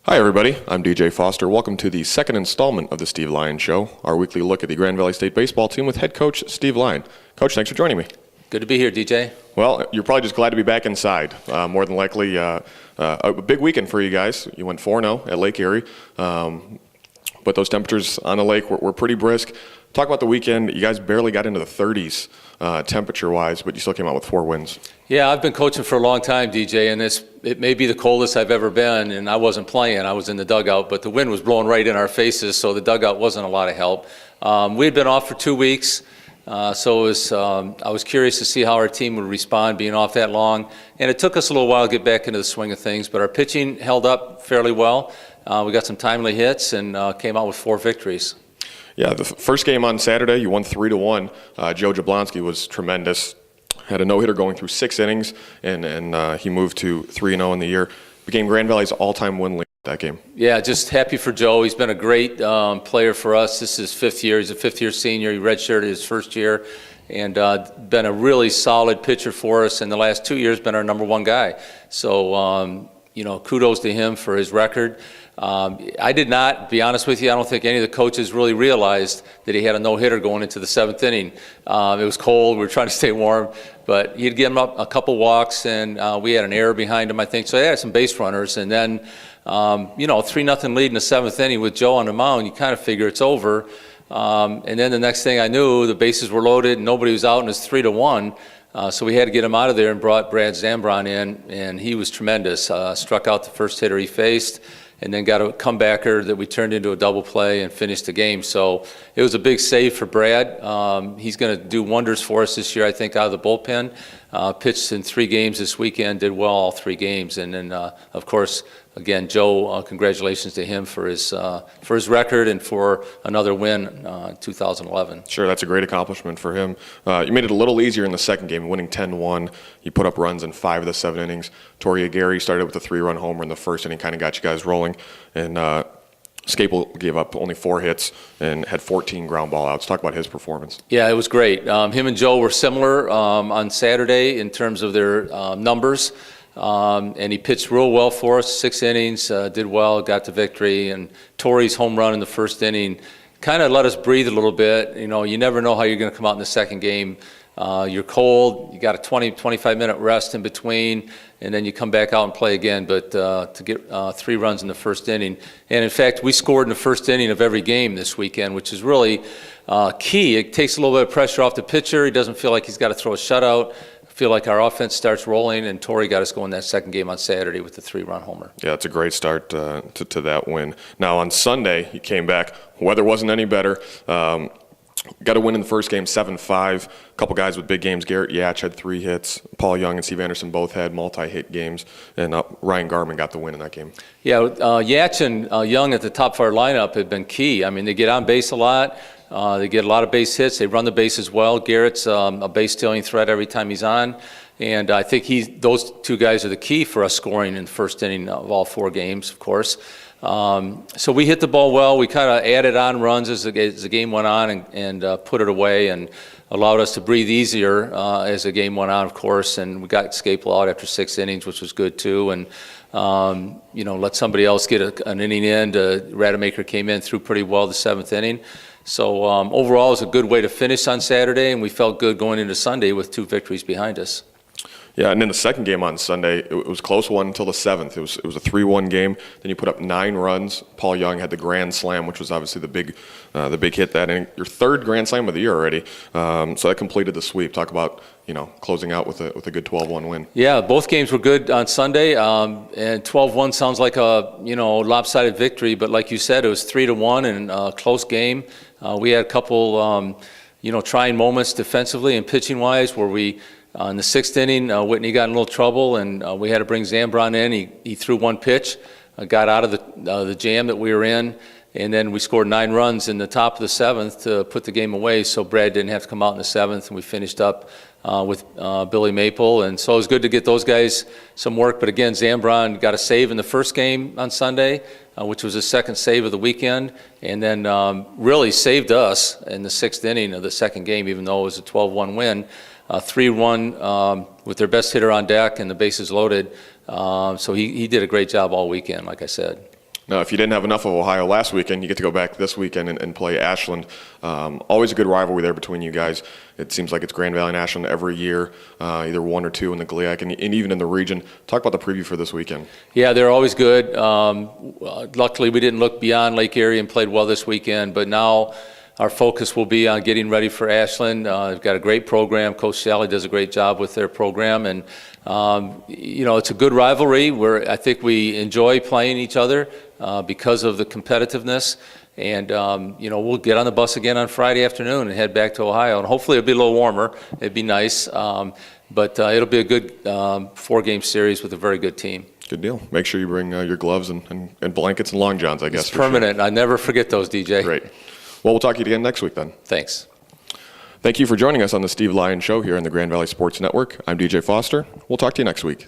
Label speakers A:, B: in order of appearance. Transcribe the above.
A: Hi everybody, I'm DJ Foster. Welcome to the second installment of the Steve Lyon Show, our weekly look at the Grand Valley State baseball team with head coach Steve Lyon. Coach, thanks for joining me.
B: Good to be here, DJ.
A: Well, you're probably just glad to be back inside. More than likely, a big weekend for you guys. You went 4-0 at Lake Erie, but those temperatures on the lake were pretty brisk. Talk about the weekend. You guys barely got into the 30s temperature-wise, but you still came out with 4 wins.
B: Yeah, I've been coaching for a long time, DJ, and it may be the coldest I've ever been, and I wasn't playing. I was in the dugout, but the wind was blowing right in our faces, so the dugout wasn't a lot of help. We had been off for 2 weeks, so I was curious to see how our team would respond being off that long, and it took us a little while to get back into the swing of things, but our pitching held up fairly well. We got some timely hits and came out with 4 victories.
A: Yeah, the first game on Saturday, you won 3-1. Joe Jablonski was tremendous. Had a no-hitter going through 6 innings, and he moved to 3-0 in the year. Became Grand Valley's all-time win leader that game.
B: Yeah, just happy for Joe. He's been a great player for us. This is his 5th year. He's a 5th-year senior. He redshirted his first year, and been a really solid pitcher for us. And the last 2 years, been our #1 guy. So, kudos to him for his record. I did not, be honest with you, I don't think any of the coaches really realized that he had a no-hitter going into the 7th inning. It was cold, we were trying to stay warm, but he'd give him up a couple walks, and we had an error behind him, I think. So they had some base runners, and then, 3-0 lead in the 7th inning with Joe on the mound, you kind of figure it's over. And then the next thing I knew, the bases were loaded, and nobody was out, and it's 3-1. So we had to get him out of there and brought Brad Zambron in, and he was tremendous. Struck out the first hitter he faced, and then got a comebacker that we turned into a double play and finished the game. So it was a big save for Brad. He's going to do wonders for us this year, I think, out of the bullpen. Pitched in 3 games this weekend, did well all 3 games. And then, of course, again, Joe, congratulations to him for his record and for another win in 2011.
A: Sure, that's a great accomplishment for him. You made it a little easier in the second game, winning 10-1. You put up runs in 5 of the 7 innings. Torrey Aguirre started with a 3-run homer in the first inning, kind of got you guys rolling. And Scapel gave up only 4 hits and had 14 ground ball outs. Talk about his performance.
B: Yeah, it was great. Him and Joe were similar on Saturday in terms of their numbers. And he pitched real well for us, 6 innings, did well, got the victory. And Torrey's home run in the first inning kind of let us breathe a little bit. You never know how you're going to come out in the second game. You're cold, you got a 25-minute rest in between, and then you come back out and play again. But to get 3 runs in the first inning. And in fact, we scored in the first inning of every game this weekend, which is really key. It takes a little bit of pressure off the pitcher. He doesn't feel like he's got to throw a shutout. Feel like our offense starts rolling, and Torrey got us going that second game on Saturday with the 3-run homer.
A: Yeah, it's a great start to that win. Now on Sunday, you came back. Weather wasn't any better. Got a win in the first game, 7-5. A couple guys with big games. Garrett Yatch had 3 hits. Paul Young and Steve Anderson both had multi-hit games. And Ryan Garman got the win in that game. Yeah,
B: Yatch and Young at the top of our lineup have been key. I mean, they get on base a lot. They get a lot of base hits. They run the bases well. Garrett's a base-stealing threat every time he's on. And I think those 2 guys are the key for us scoring in the first inning of all 4 games, of course. So we hit the ball well. We kind of added on runs as the game went on and put it away and allowed us to breathe easier as the game went on, of course. And we got Scapel out after 6 innings, which was good too. And let somebody else get an inning in. Rademacher came in, threw pretty well the 7th inning. So overall, it was a good way to finish on Saturday, and we felt good going into Sunday with 2 victories behind us.
A: Yeah, and then the second game on Sunday, it was a close one until the 7th. It was a 3-1 game. Then you put up 9 runs. Paul Young had the grand slam, which was obviously the big hit that inning. Your 3rd grand slam of the year already. So that completed the sweep. Talk about closing out with a good 12-1 win.
B: Yeah, both games were good on Sunday, and 12-1 sounds like a lopsided victory, but like you said, it was 3-1 and a close game. We had a couple trying moments defensively and pitching wise where we. In the 6th inning, Whitney got in a little trouble, and we had to bring Zambron in. He threw 1 pitch, got out of the jam that we were in, and then we scored 9 runs in the top of the 7th to put the game away, so Brad didn't have to come out in the 7th, and we finished up with Billy Maple. And so it was good to get those guys some work. But again, Zambron got a save in the first game on Sunday, which was his 2nd save of the weekend, and then really saved us in the 6th inning of the second game, even though it was a 12-1 win. 3-1 with their best hitter on deck and the bases loaded. So he did a great job all weekend, like I said.
A: Now, if you didn't have enough of Ohio last weekend, you get to go back this weekend and play Ashland. Always a good rivalry there between you guys. It seems like it's Grand Valley and Ashland every year, either 1 or 2 in the GLIAC and even in the region. Talk about the preview for this weekend.
B: Yeah, they're always good. Luckily, we didn't look beyond Lake Erie and played well this weekend, but now our focus will be on getting ready for Ashland. They've got a great program. Coach Sally does a great job with their program, and it's a good rivalry where I think we enjoy playing each other because of the competitiveness. And we'll get on the bus again on Friday afternoon and head back to Ohio, and hopefully it'll be a little warmer. It'd be nice, but it'll be a good 4-game series with a very good team.
A: Good deal. Make sure you bring your gloves and blankets and long johns, I guess.
B: It's permanent. Sure. I never forget those, DJ.
A: Great. Well, we'll talk to you again next week then.
B: Thanks.
A: Thank you for joining us on the Steve Lyon Show here on the Grand Valley Sports Network. I'm DJ Foster. We'll talk to you next week.